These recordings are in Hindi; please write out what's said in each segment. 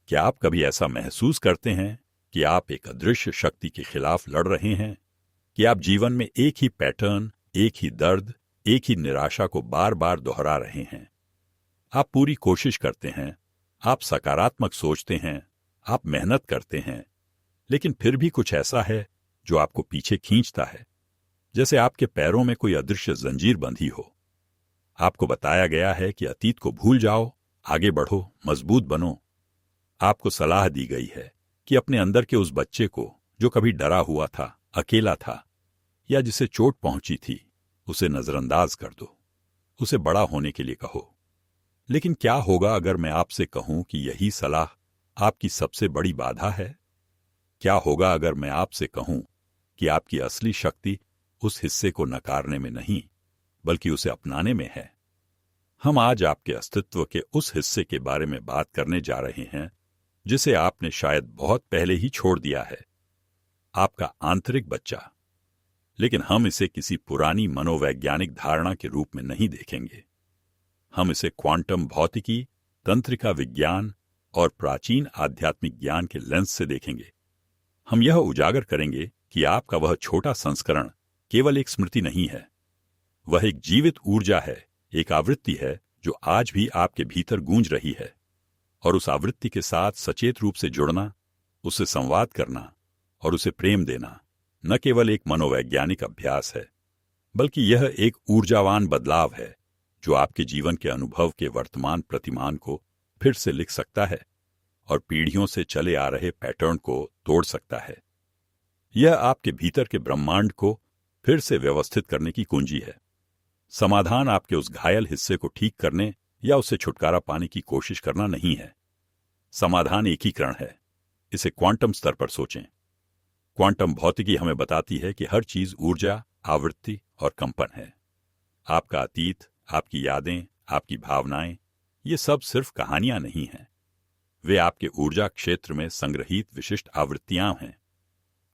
क्या आप कभी ऐसा महसूस करते हैं कि आप एक अदृश्य शक्ति के खिलाफ लड़ रहे हैं, कि आप जीवन में एक ही पैटर्न, एक ही दर्द, एक ही निराशा को बार बार दोहरा रहे हैं? आप पूरी कोशिश करते हैं, आप सकारात्मक सोचते हैं, आप मेहनत करते हैं, लेकिन फिर भी कुछ ऐसा है जो आपको पीछे खींचता है, जैसे आपके पैरों में कोई अदृश्य जंजीर बंधी हो। आपको बताया गया है कि अतीत को भूल जाओ, आगे बढ़ो, मजबूत बनो। आपको सलाह दी गई है कि अपने अंदर के उस बच्चे को जो कभी डरा हुआ था, अकेला था, या जिसे चोट पहुंची थी, उसे नजरअंदाज कर दो, उसे बड़ा होने के लिए कहो। लेकिन क्या होगा अगर मैं आपसे कहूं कि यही सलाह आपकी सबसे बड़ी बाधा है? क्या होगा अगर मैं आपसे कहूं कि आपकी असली शक्ति उस हिस्से को नकारने में नहीं, बल्कि उसे अपनाने में है? हम आज आपके अस्तित्व के उस हिस्से के बारे में बात करने जा रहे हैं जिसे आपने शायद बहुत पहले ही छोड़ दिया है, आपका आंतरिक बच्चा। लेकिन हम इसे किसी पुरानी मनोवैज्ञानिक धारणा के रूप में नहीं देखेंगे। हम इसे क्वांटम भौतिकी, तंत्रिका विज्ञान और प्राचीन आध्यात्मिक ज्ञान के लेंस से देखेंगे। हम यह उजागर करेंगे कि आपका वह छोटा संस्करण केवल एक स्मृति नहीं है, वह एक जीवित ऊर्जा है, एक आवृत्ति है जो आज भी आपके भीतर गूंज रही है। और उस आवृत्ति के साथ सचेत रूप से जुड़ना, उससे संवाद करना और उसे प्रेम देना न केवल एक मनोवैज्ञानिक अभ्यास है, बल्कि यह एक ऊर्जावान बदलाव है जो आपके जीवन के अनुभव के वर्तमान प्रतिमान को फिर से लिख सकता है और पीढ़ियों से चले आ रहे पैटर्न को तोड़ सकता है। यह आपके भीतर के ब्रह्मांड को फिर से व्यवस्थित करने की कुंजी है। समाधान आपके उस घायल हिस्से को ठीक करने या उससे छुटकारा पाने की कोशिश करना नहीं है। समाधान एकीकरण है। इसे क्वांटम स्तर पर सोचें। क्वांटम भौतिकी हमें बताती है कि हर चीज ऊर्जा, आवृत्ति और कंपन है। आपका अतीत, आपकी यादें, आपकी भावनाएं, ये सब सिर्फ कहानियां नहीं हैं। वे आपके ऊर्जा क्षेत्र में संग्रहित विशिष्ट आवृत्तियां हैं।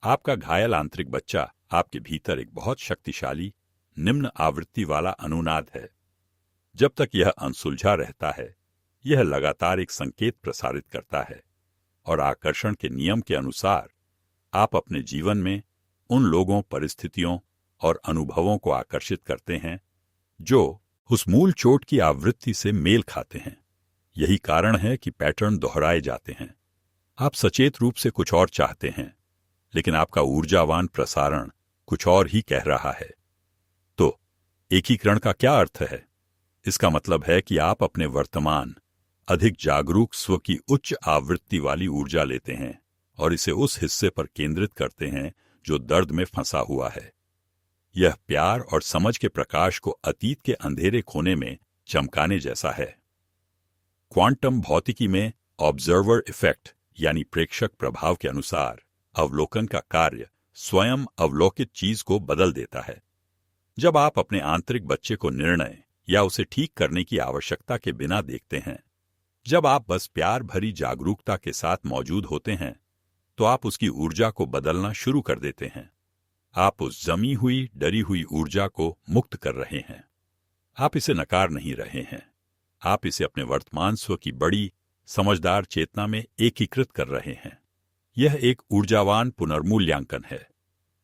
आपका घायल आंतरिक बच्चा आपके भीतर एक बहुत शक्तिशाली निम्न आवृत्ति वाला अनुनाद है। जब तक यह अनसुलझा रहता है, यह लगातार एक संकेत प्रसारित करता है और आकर्षण के नियम के अनुसार आप अपने जीवन में उन लोगों, परिस्थितियों और अनुभवों को आकर्षित करते हैं जो उस मूल चोट की आवृत्ति से मेल खाते हैं। यही कारण है कि पैटर्न दोहराए जाते हैं। आप सचेत रूप से कुछ और चाहते हैं, लेकिन आपका ऊर्जावान प्रसारण कुछ और ही कह रहा है। तो एकीकरण का क्या अर्थ है? इसका मतलब है कि आप अपने वर्तमान, अधिक जागरूक स्व की उच्च आवृत्ति वाली ऊर्जा लेते हैं और इसे उस हिस्से पर केंद्रित करते हैं जो दर्द में फंसा हुआ है। यह प्यार और समझ के प्रकाश को अतीत के अंधेरे कोने में चमकाने जैसा है। क्वांटम भौतिकी में ऑब्जर्वर इफेक्ट यानी प्रेक्षक प्रभाव के अनुसार अवलोकन का कार्य स्वयं अवलोकित चीज को बदल देता है। जब आप अपने आंतरिक बच्चे को निर्णय या उसे ठीक करने की आवश्यकता के बिना देखते हैं, जब आप बस प्यार भरी जागरूकता के साथ मौजूद होते हैं, तो आप उसकी ऊर्जा को बदलना शुरू कर देते हैं। आप उस जमी हुई, डरी हुई ऊर्जा को मुक्त कर रहे हैं। आप इसे नकार नहीं रहे हैं। आप इसे अपने वर्तमान स्व की बड़ी, समझदार चेतना में एकीकृत कर रहे हैं। यह एक ऊर्जावान पुनर्मूल्यांकन है।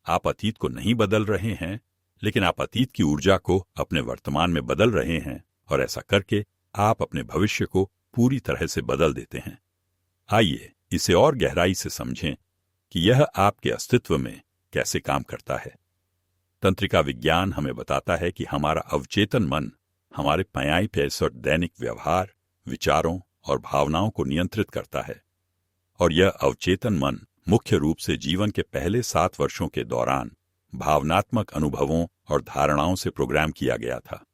आप अतीत को नहीं बदल रहे हैं, लेकिन आप अतीत की ऊर्जा को अपने वर्तमान में बदल रहे हैं और ऐसा करके आप अपने भविष्य को पूरी तरह से बदल देते हैं। आइए इसे और गहराई से समझें कि यह आपके अस्तित्व में कैसे काम करता है। तंत्रिका विज्ञान हमें बताता है कि हमारा अवचेतन मन हमारे पयाई-पैसठ दैनिक व्यवहार, विचारों और भावनाओं को नियंत्रित करता है, और यह अवचेतन मन मुख्य रूप से जीवन के पहले 7 वर्षों के दौरान भावनात्मक अनुभवों और धारणाओं से प्रोग्राम किया गया था।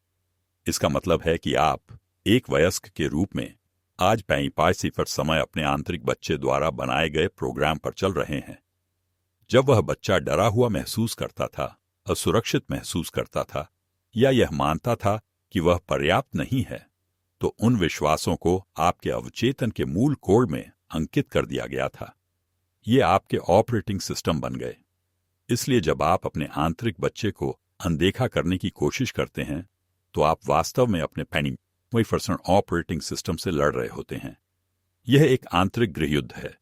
इसका मतलब है कि आप एक वयस्क के रूप में आज 45 समय अपने आंतरिक बच्चे द्वारा बनाए गए प्रोग्राम पर चल रहे हैं। जब वह बच्चा डरा हुआ महसूस करता था, असुरक्षित महसूस करता था, या यह मानता था कि वह पर्याप्त नहीं है, तो उन विश्वासों को आपके अवचेतन के मूल कोड में अंकित कर दिया गया था। ये आपके ऑपरेटिंग सिस्टम बन गए। इसलिए जब आप अपने आंतरिक बच्चे को अनदेखा करने की कोशिश करते हैं, तो आप वास्तव में अपने 95% ऑपरेटिंग सिस्टम से लड़ रहे होते हैं। यह एक आंतरिक गृहयुद्ध है।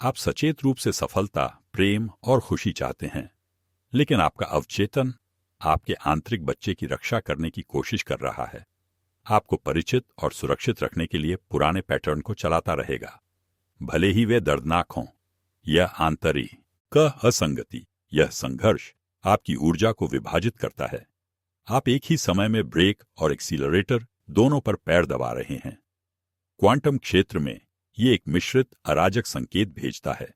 आप सचेत रूप से सफलता, प्रेम और खुशी चाहते हैं, लेकिन आपका अवचेतन आपके आंतरिक बच्चे की रक्षा करने की कोशिश कर रहा है। आपको परिचित और सुरक्षित रखने के लिए पुराने पैटर्न को चलाता रहेगा, भले ही वे दर्दनाक हों। यह आंतरिक असंगति, यह संघर्ष आपकी ऊर्जा को विभाजित करता है। आप एक ही समय में ब्रेक और एक्सीलरेटर दोनों पर पैर दबा रहे हैं। क्वांटम क्षेत्र में यह एक मिश्रित अराजक संकेत भेजता है।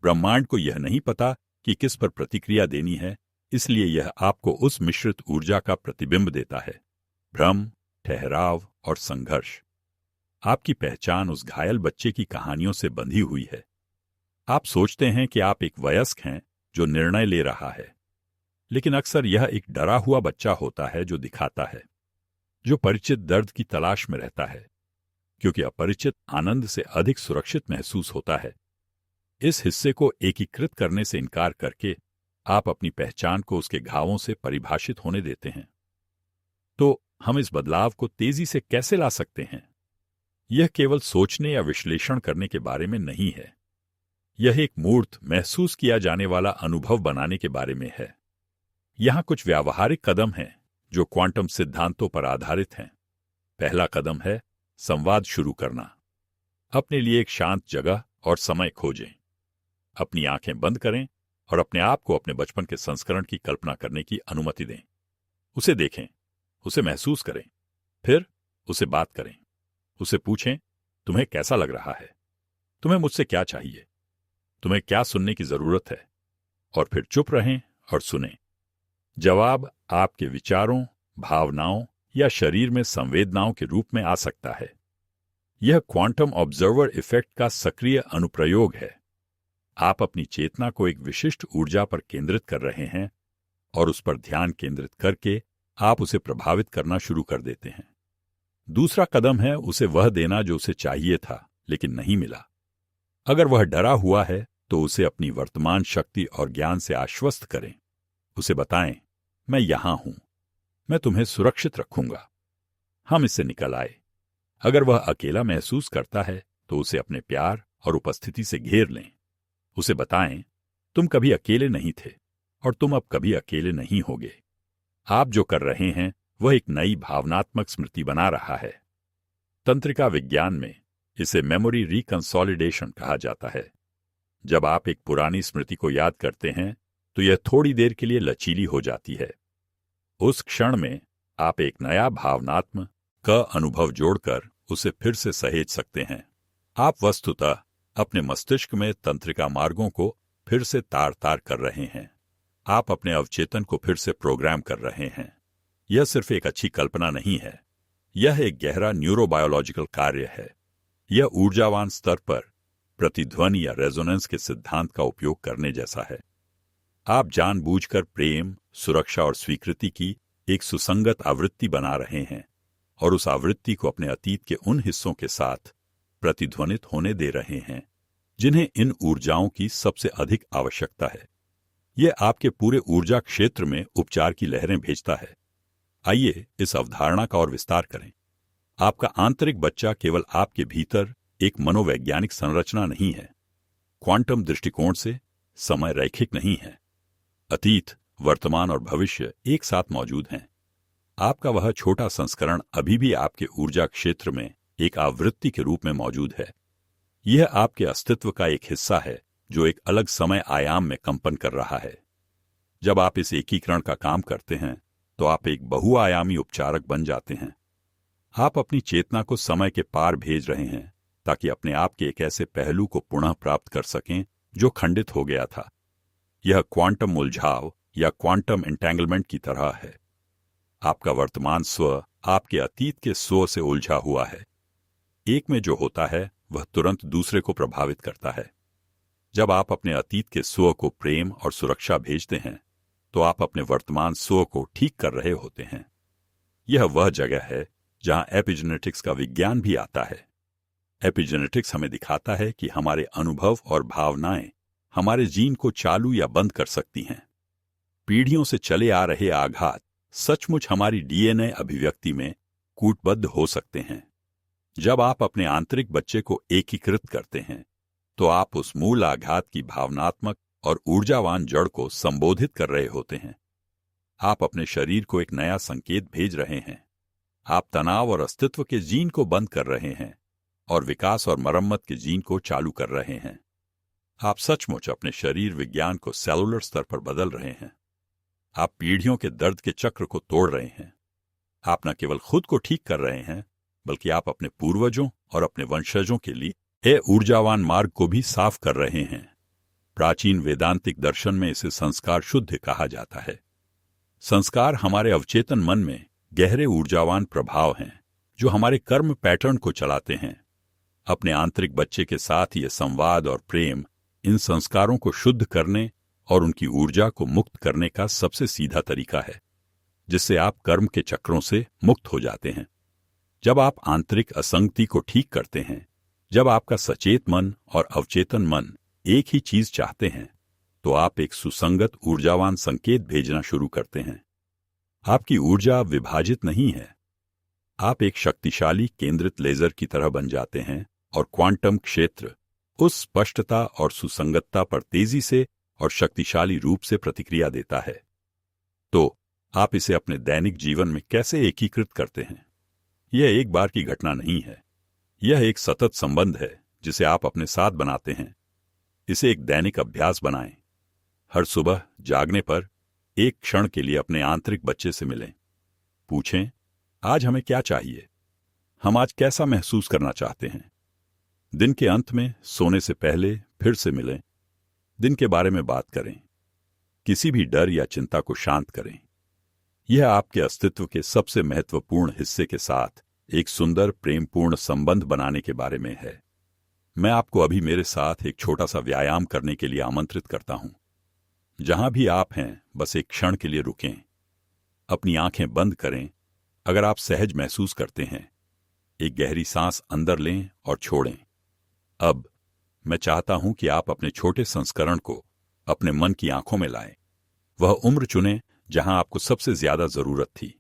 ब्रह्मांड को यह नहीं पता कि किस पर प्रतिक्रिया देनी है, इसलिए यह आपको उस मिश्रित ऊर्जा का प्रतिबिंब देता है। भ्रम, ठहराव और संघर्ष। आपकी पहचान उस घायल बच्चे की कहानियों से बंधी हुई है। आप सोचते हैं कि आप एक वयस्क हैं जो निर्णय ले रहा है, लेकिन अक्सर यह एक डरा हुआ बच्चा होता है जो दिखाता है, जो परिचित दर्द की तलाश में रहता है, क्योंकि अपरिचित आनंद से अधिक सुरक्षित महसूस होता है। इस हिस्से को एकीकृत करने से इनकार करके आप अपनी पहचान को उसके घावों से परिभाषित होने देते हैं। तो हम इस बदलाव को तेजी से कैसे ला सकते हैं? यह केवल सोचने या विश्लेषण करने के बारे में नहीं है। यह एक मूर्त, महसूस किया जाने वाला अनुभव बनाने के बारे में है। यहां कुछ व्यावहारिक कदम हैं जो क्वांटम सिद्धांतों पर आधारित हैं। पहला कदम है संवाद शुरू करना। अपने लिए एक शांत जगह और समय खोजें। अपनी आंखें बंद करें और अपने आप को अपने बचपन के संस्करण की कल्पना करने की अनुमति दें। उसे देखें, उसे महसूस करें, फिर उसे बात करें। उसे पूछें, तुम्हें कैसा लग रहा है? तुम्हें मुझसे क्या चाहिए? तुम्हें क्या सुनने की जरूरत है? और फिर चुप रहें और सुनें। जवाब आपके विचारों, भावनाओं या शरीर में संवेदनाओं के रूप में आ सकता है। यह क्वांटम ऑब्जर्वर इफेक्ट का सक्रिय अनुप्रयोग है। आप अपनी चेतना को एक विशिष्ट ऊर्जा पर केंद्रित कर रहे हैं और उस पर ध्यान केंद्रित करके आप उसे प्रभावित करना शुरू कर देते हैं। दूसरा कदम है उसे वह देना जो उसे चाहिए था लेकिन नहीं मिला। अगर वह डरा हुआ है तो उसे अपनी वर्तमान शक्ति और ज्ञान से आश्वस्त करें। उसे बताएं, मैं यहां हूं, मैं तुम्हें सुरक्षित रखूंगा। हम इससे निकल आए। अगर वह अकेला महसूस करता है तो उसे अपने प्यार और उपस्थिति से घेर लें। उसे बताएं, तुम कभी अकेले नहीं थे और तुम अब कभी अकेले नहीं होगे। आप जो कर रहे हैं वह एक नई भावनात्मक स्मृति बना रहा है। तंत्रिका विज्ञान में इसे मेमोरी रिकंसोलिडेशन कहा जाता है। जब आप एक पुरानी स्मृति को याद करते हैं तो यह थोड़ी देर के लिए लचीली हो जाती है। उस क्षण में आप एक नया भावनात्मक अनुभव जोड़कर उसे फिर से सहेज सकते हैं। आप वस्तुतः अपने मस्तिष्क में तंत्रिका मार्गों को फिर से तार तार कर रहे हैं। आप अपने अवचेतन को फिर से प्रोग्राम कर रहे हैं। यह सिर्फ एक अच्छी कल्पना नहीं है, यह एक गहरा न्यूरोबायोलॉजिकल कार्य है। यह ऊर्जावान स्तर पर प्रतिध्वनि या रेजोनेंस के सिद्धांत का उपयोग करने जैसा है। आप जानबूझकर प्रेम, सुरक्षा और स्वीकृति की एक सुसंगत आवृत्ति बना रहे हैं और उस आवृत्ति को अपने अतीत के उन हिस्सों के साथ प्रतिध्वनित होने दे रहे हैं जिन्हें इन ऊर्जाओं की सबसे अधिक आवश्यकता है। यह आपके पूरे ऊर्जा क्षेत्र में उपचार की लहरें भेजता है। आइए इस अवधारणा का और विस्तार करें। आपका आंतरिक बच्चा केवल आपके भीतर एक मनोवैज्ञानिक संरचना नहीं है। क्वांटम दृष्टिकोण से समय रैखिक नहीं है। अतीत, वर्तमान और भविष्य एक साथ मौजूद हैं। आपका वह छोटा संस्करण अभी भी आपके ऊर्जा क्षेत्र में एक आवृत्ति के रूप में मौजूद है। यह आपके अस्तित्व का एक हिस्सा है जो एक अलग समय आयाम में कंपन कर रहा है। जब आप इस एकीकरण का काम करते हैं तो आप एक बहुआयामी उपचारक बन जाते हैं। आप अपनी चेतना को समय के पार भेज रहे हैं ताकि अपने आप के एक ऐसे पहलू को पुनः प्राप्त कर सकें जो खंडित हो गया था। यह क्वांटम उलझाव या क्वांटम एंटेंगलमेंट की तरह है। आपका वर्तमान स्व आपके अतीत के स्व से उलझा हुआ है। एक में जो होता है वह तुरंत दूसरे को प्रभावित करता है। जब आप अपने अतीत के स्व को प्रेम और सुरक्षा भेजते हैं तो आप अपने वर्तमान स्व को ठीक कर रहे होते हैं। यह वह जगह है जहां एपिजेनेटिक्स का विज्ञान भी आता है। एपिजेनेटिक्स हमें दिखाता है कि हमारे अनुभव और भावनाएं हमारे जीन को चालू या बंद कर सकती हैं। पीढ़ियों से चले आ रहे आघात सचमुच हमारी डीएनए अभिव्यक्ति में कूटबद्ध हो सकते हैं। जब आप अपने आंतरिक बच्चे को एकीकृत करते हैं तो आप उस मूल आघात की भावनात्मक और ऊर्जावान जड़ को संबोधित कर रहे होते हैं। आप अपने शरीर को एक नया संकेत भेज रहे हैं। आप तनाव और अस्तित्व के जीन को बंद कर रहे हैं और विकास और मरम्मत के जीन को चालू कर रहे हैं। आप सचमुच अपने शरीर विज्ञान को सेलुलर स्तर पर बदल रहे हैं। आप पीढ़ियों के दर्द के चक्र को तोड़ रहे हैं। आप न केवल खुद को ठीक कर रहे हैं, बल्कि आप अपने पूर्वजों और अपने वंशजों के लिए ऊर्जावान मार्ग को भी साफ कर रहे हैं। प्राचीन वेदांतिक दर्शन में इसे संस्कार शुद्ध कहा जाता है। संस्कार हमारे अवचेतन मन में गहरे ऊर्जावान प्रभाव हैं जो हमारे कर्म पैटर्न को चलाते हैं। अपने आंतरिक बच्चे के साथ ये संवाद और प्रेम इन संस्कारों को शुद्ध करने और उनकी ऊर्जा को मुक्त करने का सबसे सीधा तरीका है, जिससे आप कर्म के चक्रों से मुक्त हो जाते हैं। जब आप आंतरिक असंगति को ठीक करते हैं, जब आपका सचेत मन और अवचेतन मन एक ही चीज चाहते हैं, तो आप एक सुसंगत ऊर्जावान संकेत भेजना शुरू करते हैं। आपकी ऊर्जा विभाजित नहीं है। आप एक शक्तिशाली केंद्रित लेजर की तरह बन जाते हैं और क्वांटम क्षेत्र उस स्पष्टता और सुसंगतता पर तेजी से और शक्तिशाली रूप से प्रतिक्रिया देता है। तो आप इसे अपने दैनिक जीवन में कैसे एकीकृत करते हैं? यह एक बार की घटना नहीं है। यह एक सतत संबंध है जिसे आप अपने साथ बनाते हैं। इसे एक दैनिक अभ्यास बनाएं। हर सुबह जागने पर एक क्षण के लिए अपने आंतरिक बच्चे से मिलें। पूछें, आज हमें क्या चाहिए? हम आज कैसा महसूस करना चाहते हैं? दिन के अंत में सोने से पहले फिर से मिलें। दिन के बारे में बात करें। किसी भी डर या चिंता को शांत करें। यह आपके अस्तित्व के सबसे महत्वपूर्ण हिस्से के साथ एक सुंदर प्रेमपूर्ण संबंध बनाने के बारे में है। मैं आपको अभी मेरे साथ एक छोटा सा व्यायाम करने के लिए आमंत्रित करता हूं। जहां भी आप हैं, बस एक क्षण के लिए रुकें। अपनी आंखें बंद करें। अगर आप सहज महसूस करते हैं, एक गहरी सांस अंदर लें और छोड़ें। अब मैं चाहता हूं कि आप अपने छोटे संस्करण को अपने मन की आंखों में लाएं। वह उम्र चुनें जहां आपको सबसे ज्यादा जरूरत थी।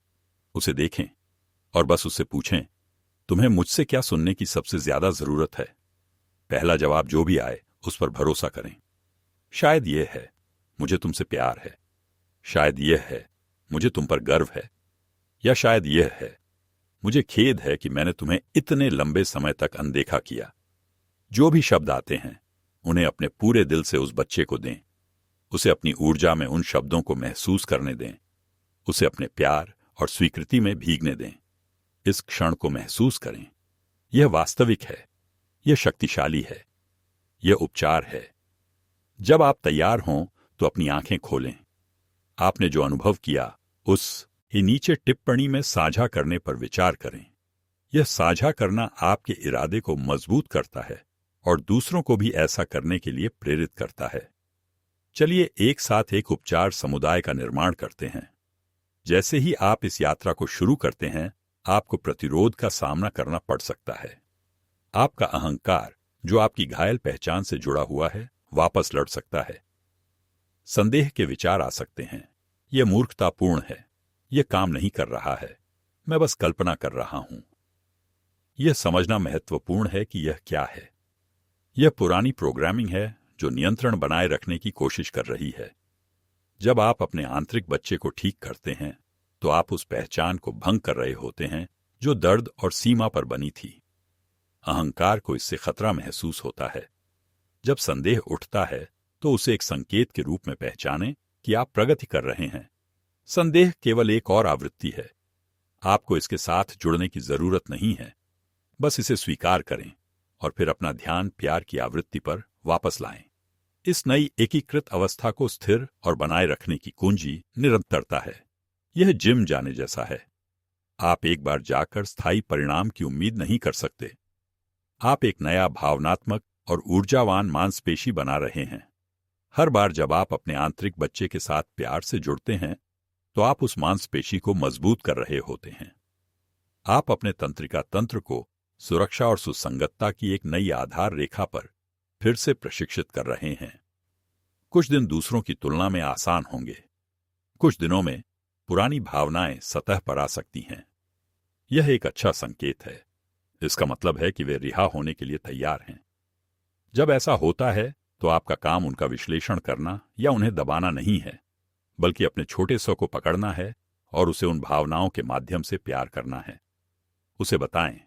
उसे देखें और बस उससे पूछें, तुम्हें मुझसे क्या सुनने की सबसे ज्यादा जरूरत है? पहला जवाब जो भी आए उस पर भरोसा करें। शायद यह है, मुझे तुमसे प्यार है। शायद यह है, मुझे तुम पर गर्व है। या शायद यह है, मुझे खेद है कि मैंने तुम्हें इतने लंबे समय तक अनदेखा किया। जो भी शब्द आते हैं, उन्हें अपने पूरे दिल से उस बच्चे को दें। उसे अपनी ऊर्जा में उन शब्दों को महसूस करने दें। उसे अपने प्यार और स्वीकृति में भीगने दें। इस क्षण को महसूस करें। यह वास्तविक है। यह शक्तिशाली है। यह उपचार है। जब आप तैयार हों तो अपनी आंखें खोलें। आपने जो अनुभव किया उस ही नीचे टिप्पणी में साझा करने पर विचार करें। यह साझा करना आपके इरादे को मजबूत करता है और दूसरों को भी ऐसा करने के लिए प्रेरित करता है। चलिए एक साथ एक उपचार समुदाय का निर्माण करते हैं। जैसे ही आप इस यात्रा को शुरू करते हैं, आपको प्रतिरोध का सामना करना पड़ सकता है। आपका अहंकार, जो आपकी घायल पहचान से जुड़ा हुआ है, वापस लड़ सकता है। संदेह के विचार आ सकते हैं। यह मूर्खतापूर्ण है। यह काम नहीं कर रहा है। मैं बस कल्पना कर रहा हूं। यह समझना महत्वपूर्ण है कि यह क्या है। यह पुरानी प्रोग्रामिंग है जो नियंत्रण बनाए रखने की कोशिश कर रही है। जब आप अपने आंतरिक बच्चे को ठीक करते हैं, तो आप उस पहचान को भंग कर रहे होते हैं जो दर्द और सीमा पर बनी थी। अहंकार को इससे खतरा महसूस होता है। जब संदेह उठता है, तो उसे एक संकेत के रूप में पहचानें कि आप प्रगति कर रहे हैं। संदेह केवल एक और आवृत्ति है। आपको इसके साथ जुड़ने की जरूरत नहीं है। बस इसे स्वीकार करें और फिर अपना ध्यान प्यार की आवृत्ति पर वापस लाएं। इस नई एकीकृत अवस्था को स्थिर और बनाए रखने की कुंजी निरंतरता है। यह जिम जाने जैसा है। आप एक बार जाकर स्थायी परिणाम की उम्मीद नहीं कर सकते। आप एक नया भावनात्मक और ऊर्जावान मांसपेशी बना रहे हैं। हर बार जब आप अपने आंतरिक बच्चे के साथ प्यार से जुड़ते हैं, तो आप उस मांसपेशी को मजबूत कर रहे होते हैं। आप अपने तंत्रिका तंत्र को सुरक्षा और सुसंगतता की एक नई आधार रेखा पर फिर से प्रशिक्षित कर रहे हैं। कुछ दिन दूसरों की तुलना में आसान होंगे। कुछ दिनों में पुरानी भावनाएं सतह पर आ सकती हैं। यह एक अच्छा संकेत है। इसका मतलब है कि वे रिहा होने के लिए तैयार हैं। जब ऐसा होता है तो आपका काम उनका विश्लेषण करना या उन्हें दबाना नहीं है, बल्कि अपने छोटे स्व को पकड़ना है और उसे उन भावनाओं के माध्यम से प्यार करना है। उसे बताएं,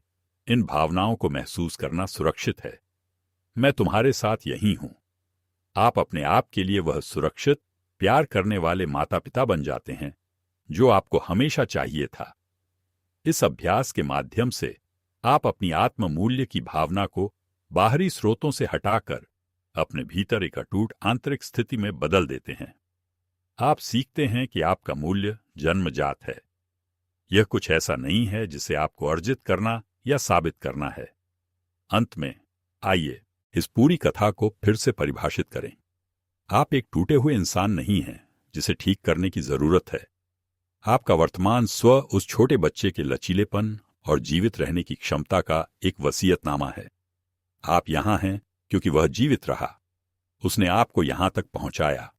इन भावनाओं को महसूस करना सुरक्षित है। मैं तुम्हारे साथ यहीं हूं। आप अपने आप के लिए वह सुरक्षित, प्यार करने वाले माता पिता बन जाते हैं जो आपको हमेशा चाहिए था। इस अभ्यास के माध्यम से आप अपनी आत्म मूल्य की भावना को बाहरी स्रोतों से हटाकर अपने भीतर एक अटूट आंतरिक स्थिति में बदल देते हैं। आप सीखते हैं कि आपका मूल्य जन्मजात है। यह कुछ ऐसा नहीं है जिसे आपको अर्जित करना या साबित करना है। अंत में आइए इस पूरी कथा को फिर से परिभाषित करें। आप एक टूटे हुए इंसान नहीं हैं जिसे ठीक करने की जरूरत है। आपका वर्तमान स्व उस छोटे बच्चे के लचीलेपन और जीवित रहने की क्षमता का एक वसीयतनामा है। आप यहां हैं क्योंकि वह जीवित रहा। उसने आपको यहां तक पहुंचाया।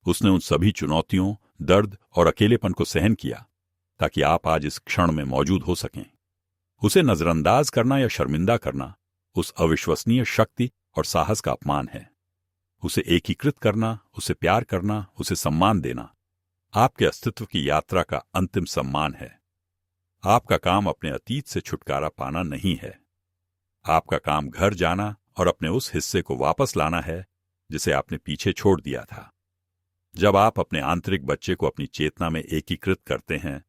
उसने उन सभी चुनौतियों, दर्द और अकेलेपन को सहन किया ताकि आप आज इस क्षण में मौजूद हो सकें। उसे नजरअंदाज करना या शर्मिंदा करना उस अविश्वसनीय शक्ति और साहस का अपमान है। उसे एकीकृत करना, उसे प्यार करना, उसे सम्मान देना आपके अस्तित्व की यात्रा का अंतिम सम्मान है। आपका काम अपने अतीत से छुटकारा पाना नहीं है। आपका काम घर जाना और अपने उस हिस्से को वापस लाना है जिसे आपने पीछे छोड़ दिया था। जब आप अपने आंतरिक बच्चे को अपनी चेतना में एकीकृत करते हैं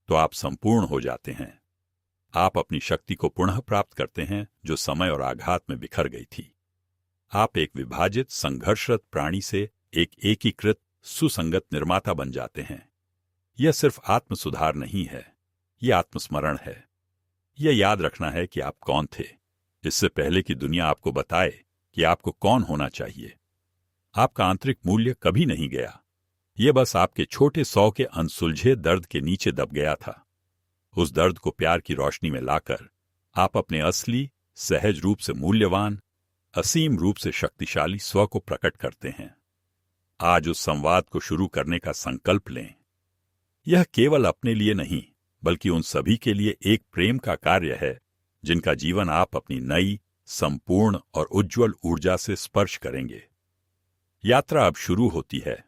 तो आप संपूर्ण हो जाते हैं। आप अपनी शक्ति को पुनः प्राप्त करते हैं जो समय और आघात में बिखर गई थी। आप एक विभाजित, संघर्षरत प्राणी से एक एकीकृत, सुसंगत निर्माता बन जाते हैं। यह सिर्फ आत्म सुधार नहीं है, यह आत्मस्मरण है। यह याद रखना है कि आप कौन थे, इससे पहले कि दुनिया आपको बताए कि आपको कौन होना चाहिए। आपका आंतरिक मूल्य कभी नहीं गया। यह बस आपके छोटे सौ के अनसुलझे दर्द के नीचे दब गया था। उस दर्द को प्यार की रोशनी में लाकर आप अपने असली, सहज रूप से मूल्यवान, असीम रूप से शक्तिशाली स्व को प्रकट करते हैं। आज उस संवाद को शुरू करने का संकल्प लें। यह केवल अपने लिए नहीं, बल्कि उन सभी के लिए एक प्रेम का कार्य है जिनका जीवन आप अपनी नई, संपूर्ण और उज्ज्वल ऊर्जा से स्पर्श करेंगे। यात्रा अब शुरू होती है